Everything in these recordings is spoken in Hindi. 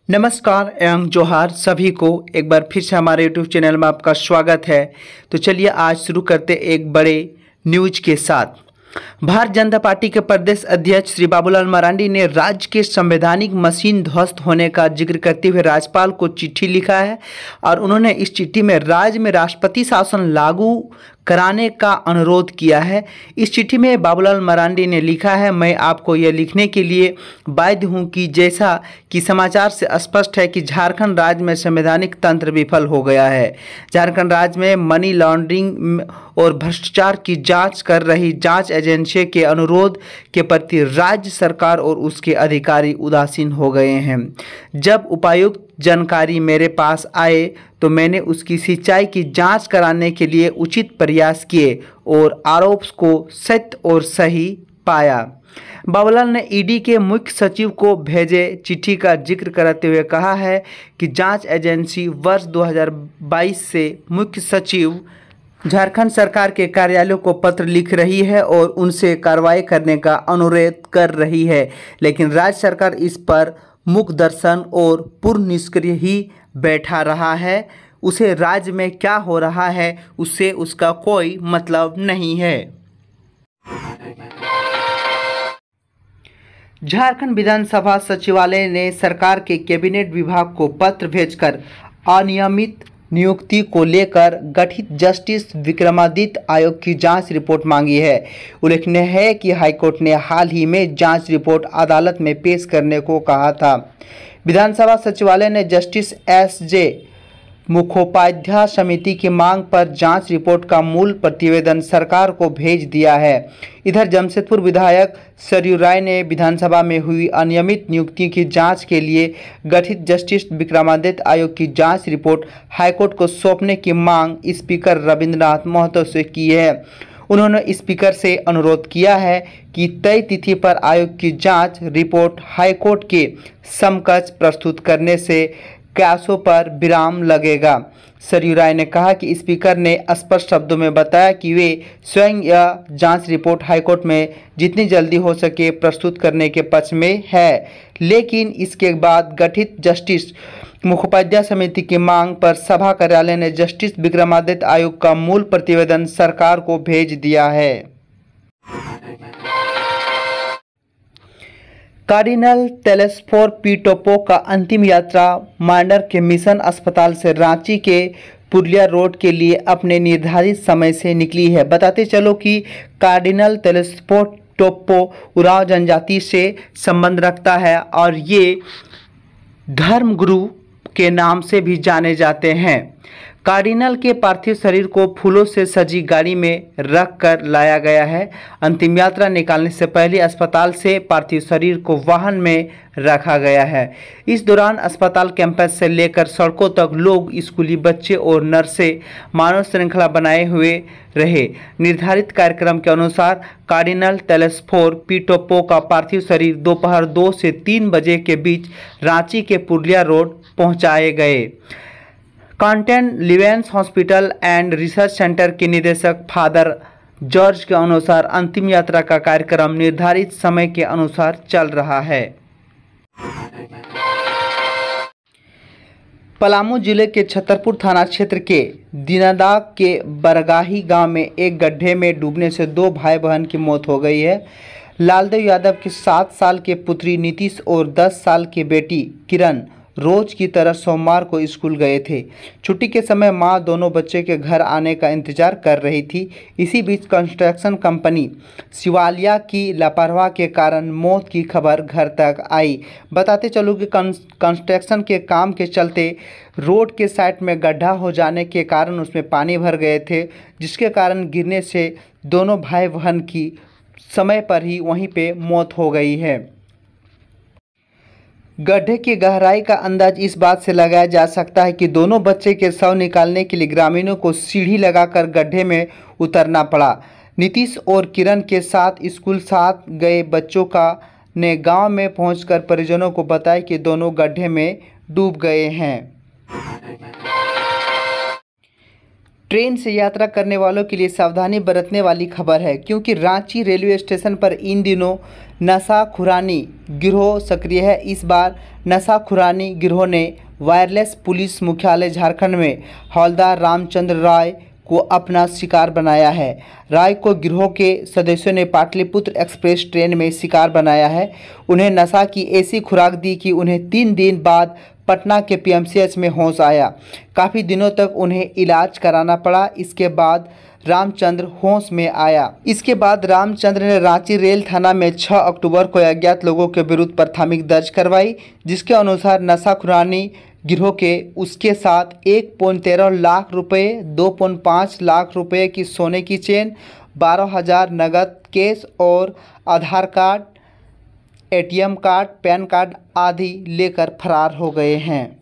नमस्कार एवं जोहार सभी को एक बार फिर से हमारे YouTube चैनल में आपका स्वागत है। तो चलिए आज शुरू करते एक बड़े न्यूज के साथ। भारतीय जनता पार्टी के प्रदेश अध्यक्ष श्री बाबूलाल मरांडी ने राज्य के संवैधानिक मशीन ध्वस्त होने का जिक्र करते हुए राज्यपाल को चिट्ठी लिखा है और उन्होंने इस चिट्ठी में राज्य में राष्ट्रपति शासन लागू कराने का अनुरोध किया है। इस चिट्ठी में बाबूलाल मरांडी ने लिखा है, मैं आपको यह लिखने के लिए बाध्य हूं कि जैसा कि समाचार से स्पष्ट है कि झारखंड राज्य में संवैधानिक तंत्र विफल हो गया है। झारखंड राज्य में मनी लॉन्ड्रिंग और भ्रष्टाचार की जांच कर रही जांच एजेंसी के अनुरोध के प्रति राज्य सरकार और उसके अधिकारी उदासीन हो गए हैं। जब उपायुक्त जानकारी मेरे पास आए तो मैंने उसकी सच्चाई की जांच कराने के लिए उचित प्रयास किए और आरोप को सत्य और सही पाया। बाबूलाल ने ईडी के मुख्य सचिव को भेजे चिट्ठी का जिक्र करते हुए कहा है कि जांच एजेंसी वर्ष 2022 से मुख्य सचिव झारखंड सरकार के कार्यालयों को पत्र लिख रही है और उनसे कार्रवाई करने का अनुरोध कर रही है, लेकिन राज्य सरकार इस पर मुख दर्शन और पूर्ण निष्क्रिय ही बैठा रहा है। उसे राज्य में क्या हो रहा है उससे उसका कोई मतलब नहीं है। झारखंड विधानसभा सचिवालय ने सरकार के कैबिनेट विभाग को पत्र भेजकर अनियमित नियुक्ति को लेकर गठित जस्टिस विक्रमादित्य आयोग की जांच रिपोर्ट मांगी है। उल्लेखनीय है कि हाईकोर्ट ने हाल ही में जांच रिपोर्ट अदालत में पेश करने को कहा था। विधानसभा सचिवालय ने जस्टिस एस.जे. मुखोपाध्याय समिति की मांग पर जांच रिपोर्ट का मूल प्रतिवेदन सरकार को भेज दिया है। इधर जमशेदपुर विधायक सरयू राय ने विधानसभा में हुई अनियमित नियुक्ति की जांच के लिए गठित जस्टिस विक्रमादित्य आयोग की जांच रिपोर्ट हाईकोर्ट को सौंपने की मांग स्पीकर रविंद्रनाथ महतो से की है। उन्होंने स्पीकर से अनुरोध किया है कि तय तिथि पर आयोग की जांच रिपोर्ट हाईकोर्ट के समकक्ष प्रस्तुत करने से प्रयासों पर विराम लगेगा। सरयू राय ने कहा कि स्पीकर ने स्पष्ट शब्दों में बताया कि वे स्वयं यह जांच रिपोर्ट हाईकोर्ट में जितनी जल्दी हो सके प्रस्तुत करने के पक्ष में है, लेकिन इसके बाद गठित जस्टिस मुखोपाध्याय समिति की मांग पर सभा कार्यालय ने जस्टिस विक्रमादित्य आयोग का मूल प्रतिवेदन सरकार को भेज दिया है। कार्डिनल तेलेस्फोर पी टोप्पो का अंतिम यात्रा मांडर के मिशन अस्पताल से रांची के पुरलिया रोड के लिए अपने निर्धारित समय से निकली है। बताते चलो कि कार्डिनल तेलेस्फोर टोप्पो उरांव जनजाति से संबंध रखता है और ये धर्मगुरु के नाम से भी जाने जाते हैं। कार्डिनल के पार्थिव शरीर को फूलों से सजी गाड़ी में रख कर लाया गया है। अंतिम यात्रा निकालने से पहले अस्पताल से पार्थिव शरीर को वाहन में रखा गया है। इस दौरान अस्पताल कैंपस से लेकर सड़कों तक लोग, स्कूली बच्चे और नर्सें मानव श्रृंखला बनाए हुए रहे। निर्धारित कार्यक्रम के अनुसार कार्डिनल तेलेस्फोर पी टोप्पो का पार्थिव शरीर दोपहर 2 से 3 बजे के बीच रांची के पुरलिया रोड पहुंचाए गए। Constant Lievens hospital and research centre के निदेशक फादर जॉर्ज के अनुसार अंतिम यात्रा का कार्यक्रम निर्धारित समय के अनुसार चल रहा है। पलामू जिले के छतरपुर थाना क्षेत्र के दीनादा के बरगाही गांव में एक गड्ढे में डूबने से 2 भाई बहन की मौत हो गई है। लालदेव यादव की 7 साल के पुत्री नीतीश और 10 साल की बेटी किरण रोज की तरह सोमवार को स्कूल गए थे। छुट्टी के समय मां दोनों बच्चे के घर आने का इंतजार कर रही थी। इसी बीच कंस्ट्रक्शन कंपनी शिवालिया की लापरवाही के कारण मौत की खबर घर तक आई। बताते चलो कि कंस्ट्रक्शन के काम के चलते रोड के साइड में गड्ढा हो जाने के कारण उसमें पानी भर गए थे, जिसके कारण गिरने से दोनों भाई बहन की समय पर ही वहीं पे मौत हो गई है। गड्ढे की गहराई का अंदाज इस बात से लगाया जा सकता है कि दोनों बच्चे के शव निकालने के लिए ग्रामीणों को सीढ़ी लगाकर गड्ढे में उतरना पड़ा। नीतीश और किरण के साथ स्कूल साथ गए बच्चों का ने गांव में पहुंचकर परिजनों को बताया कि दोनों गड्ढे में डूब गए हैं। ट्रेन से यात्रा करने वालों के लिए सावधानी बरतने वाली खबर है, क्योंकि रांची रेलवे स्टेशन पर इन दिनों नशाखुरानी गिरोह सक्रिय है। इस बार नशाखुरानी गिरोह ने वायरलेस पुलिस मुख्यालय झारखंड में हवलदार रामचंद्र राय को अपना शिकार बनाया है। राय को गिरोह के सदस्यों ने पाटलिपुत्र एक्सप्रेस ट्रेन में शिकार बनाया है। उन्हें नशा की ऐसी खुराक दी कि उन्हें 3 दिन बाद पटना के पीएमसीएच में होश आया। काफ़ी दिनों तक उन्हें इलाज कराना पड़ा। इसके बाद रामचंद्र होश में आया। इसके बाद रामचंद्र ने रांची रेल थाना में 6 अक्टूबर को अज्ञात लोगों के विरुद्ध प्राथमिक दर्ज करवाई, जिसके अनुसार नशाखुरानी गिरोह के उसके साथ 1.13 लाख रुपए, 2.5 लाख रुपए की सोने की चेन, 12,000 नगद कैश और Aadhaar card, ATM card, PAN card आदि लेकर फरार हो गए हैं।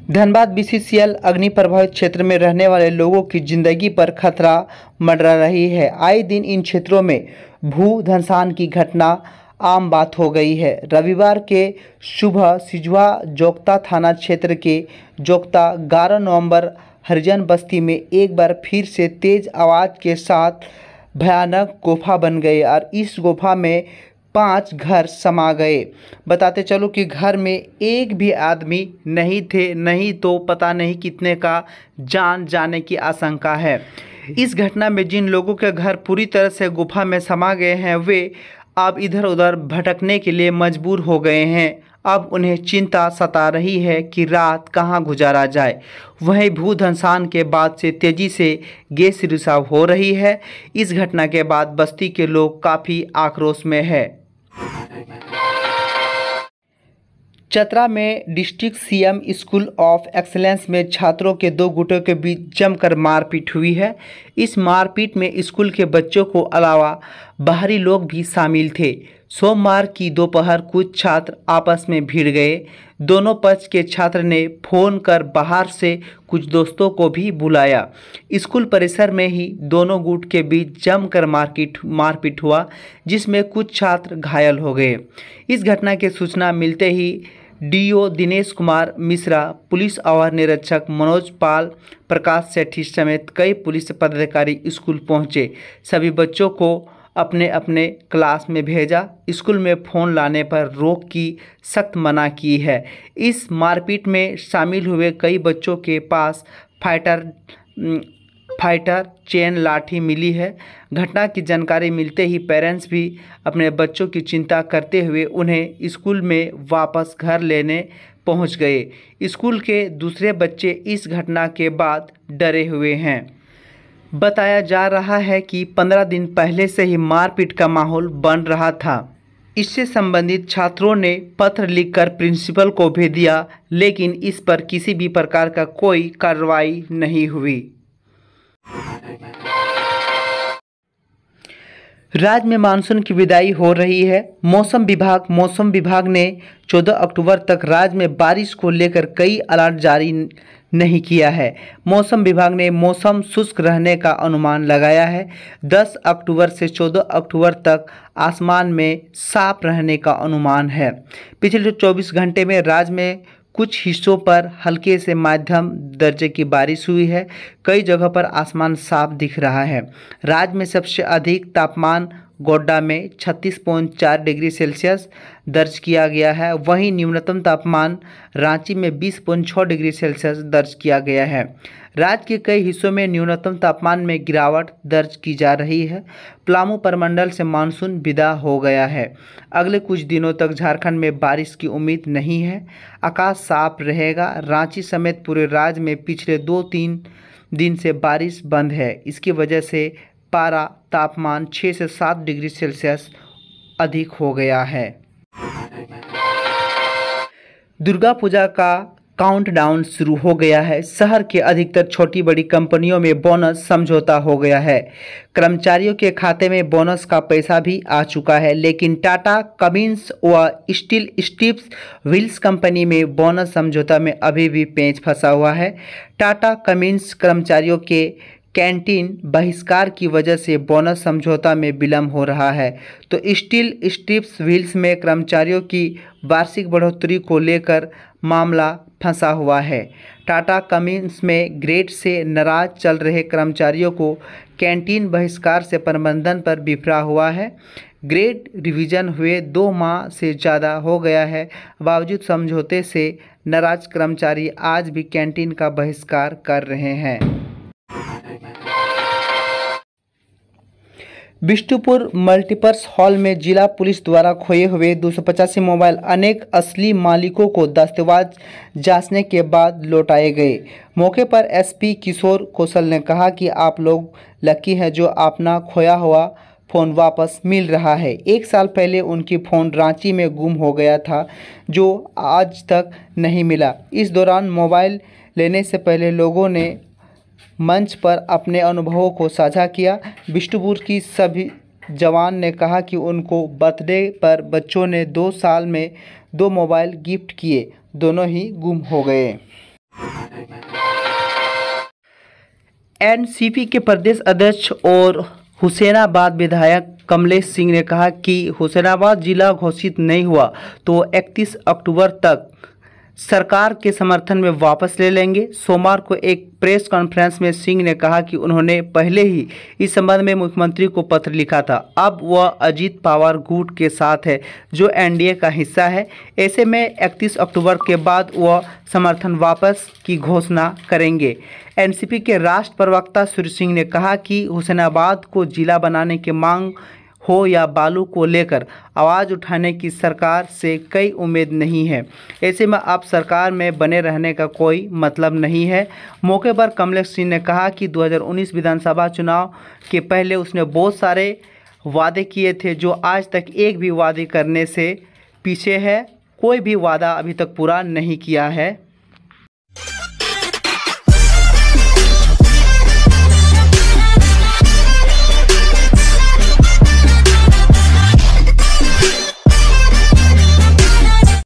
धनबाद बीसीसीएल अग्नि प्रभावित क्षेत्र में रहने वाले लोगों की जिंदगी पर खतरा मंडरा रही है। आए दिन इन क्षेत्रों में भू धंसान की घटना आम बात हो गई है। रविवार के सुबह सिजवा जोगता थाना क्षेत्र के जोगता 11 नवंबर हरिजन बस्ती में एक बार फिर से तेज आवाज़ के साथ भयानक गुफा बन गई और इस गुफा में 5 घर समा गए। बताते चलो कि घर में एक भी आदमी नहीं थे, नहीं तो पता नहीं कितने का जान जाने की आशंका है। इस घटना में जिन लोगों के घर पूरी तरह से गुफा में समा गए हैं वे अब इधर उधर भटकने के लिए मजबूर हो गए हैं। अब उन्हें चिंता सता रही है कि रात कहां गुजारा जाए। वहीं भूधंसान के बाद से तेजी से गैस रिसाव हो रही है। इस घटना के बाद बस्ती के लोग काफ़ी आक्रोश में है। चतरा में district CM school of excellence में छात्रों के 2 गुटों के बीच जमकर मारपीट हुई है। इस मारपीट में स्कूल के बच्चों को अलावा बाहरी लोग भी शामिल थे। सोमवार की दोपहर कुछ छात्र आपस में भिड़ गए। दोनों पक्ष के छात्र ने फ़ोन कर बाहर से कुछ दोस्तों को भी बुलाया। स्कूल परिसर में ही दोनों गुट के बीच जमकर मारपीट हुआ, जिसमें कुछ छात्र घायल हो गए। इस घटना की सूचना मिलते ही डीओ दिनेश कुमार मिश्रा, पुलिस अवर निरीक्षक मनोज पाल, प्रकाश सेठी समेत कई पुलिस पदाधिकारी स्कूल पहुंचे। सभी बच्चों को अपने अपने क्लास में भेजा। स्कूल में फ़ोन लाने पर रोक की सख्त मना की है। इस मारपीट में शामिल हुए कई बच्चों के पास फाइटर चेन लाठी मिली है। घटना की जानकारी मिलते ही पेरेंट्स भी अपने बच्चों की चिंता करते हुए उन्हें स्कूल में वापस घर लेने पहुंच गए। स्कूल के दूसरे बच्चे इस घटना के बाद डरे हुए हैं। बताया जा रहा है कि 15 दिन पहले से ही मारपीट का माहौल बन रहा था। इससे संबंधित छात्रों ने पत्र लिखकर प्रिंसिपल को भेज दिया, लेकिन इस पर किसी भी प्रकार का कोई कार्रवाई नहीं हुई। राज्य में मानसून की विदाई हो रही है। मौसम विभाग ने 14 अक्टूबर तक राज्य में बारिश को लेकर कई अलर्ट जारी नहीं किया है। मौसम विभाग ने मौसम शुष्क रहने का अनुमान लगाया है। 10 अक्टूबर से 14 अक्टूबर तक आसमान में साफ रहने का अनुमान है। पिछले 24 घंटे में राज्य में कुछ हिस्सों पर हल्के से मध्यम दर्जे की बारिश हुई है। कई जगह पर आसमान साफ दिख रहा है। राज्य में सबसे अधिक तापमान गोड्डा में 36.4 डिग्री सेल्सियस दर्ज किया गया है। वहीं न्यूनतम तापमान रांची में 20.6 डिग्री सेल्सियस दर्ज किया गया है। राज्य के कई हिस्सों में न्यूनतम तापमान में गिरावट दर्ज की जा रही है। पलामू प्रमंडल से मानसून विदा हो गया है। अगले कुछ दिनों तक झारखंड में बारिश की उम्मीद नहीं है। आकाश साफ रहेगा। रांची समेत पूरे राज्य में पिछले 2-3 दिन से बारिश बंद है। इसकी वजह से पारा तापमान 6 से 7 डिग्री सेल्सियस अधिक हो गया है। दुर्गा पूजा का काउंटडाउन शुरू हो गया है। शहर के अधिकतर छोटी बड़ी कंपनियों में बोनस समझौता हो गया है। कर्मचारियों के खाते में बोनस का पैसा भी आ चुका है, लेकिन टाटा, कमिंस व स्टील स्ट्रिप्स व्हील्स कंपनी में बोनस समझौता में अभी भी पेंच फंसा हुआ है। टाटा कमिंस कर्मचारियों के कैंटीन बहिष्कार की वजह से बोनस समझौता में विलंब हो रहा है। तो स्टील स्ट्रिप्स व्हील्स में कर्मचारियों की वार्षिक बढ़ोतरी को लेकर मामला फंसा हुआ है। टाटा कम्युनिकेशंस में ग्रेड से नाराज चल रहे कर्मचारियों को कैंटीन बहिष्कार से प्रबंधन पर बिफरा हुआ है। ग्रेड रिवीजन हुए 2 माह से ज़्यादा हो गया है, बावजूद समझौते से नाराज कर्मचारी आज भी कैंटीन का बहिष्कार कर रहे हैं। बिष्टुपुर मल्टीपर्स हॉल में जिला पुलिस द्वारा खोए हुए 285 मोबाइल अनेक असली मालिकों को दस्तावेज जांचने के बाद लौटाए गए। मौके पर एसपी किशोर कौशल ने कहा कि आप लोग लकी हैं जो अपना खोया हुआ फ़ोन वापस मिल रहा है। 1 साल पहले उनकी फ़ोन रांची में गुम हो गया था, जो आज तक नहीं मिला। इस दौरान मोबाइल लेने से पहले लोगों ने मंच पर अपने अनुभवों को साझा किया। बिष्टुपुर की सभी जवान ने कहा कि उनको बर्थडे पर बच्चों ने 2 साल में 2 मोबाइल गिफ्ट किए, दोनों ही गुम हो गए। एनसीपी के प्रदेश अध्यक्ष और हुसैनाबाद विधायक कमलेश सिंह ने कहा कि हुसैनाबाद जिला घोषित नहीं हुआ तो 31 अक्टूबर तक सरकार के समर्थन में वापस ले लेंगे। सोमवार को एक प्रेस कॉन्फ्रेंस में सिंह ने कहा कि उन्होंने पहले ही इस संबंध में मुख्यमंत्री को पत्र लिखा था। अब वह अजीत पवार गुट के साथ है, जो एनडीए का हिस्सा है। ऐसे में 31 अक्टूबर के बाद वह समर्थन वापस की घोषणा करेंगे। एनसीपी के राष्ट्र प्रवक्ता सूर्य सिंह ने कहा कि हुसैनाबाद को जिला बनाने की मांग हो या बालू को लेकर आवाज़ उठाने की सरकार से कोई उम्मीद नहीं है। ऐसे में अब सरकार में बने रहने का कोई मतलब नहीं है। मौके पर कमलेश सिंह ने कहा कि 2019 विधानसभा चुनाव के पहले उसने बहुत सारे वादे किए थे, जो आज तक एक भी वादे करने से पीछे है। कोई भी वादा अभी तक पूरा नहीं किया है।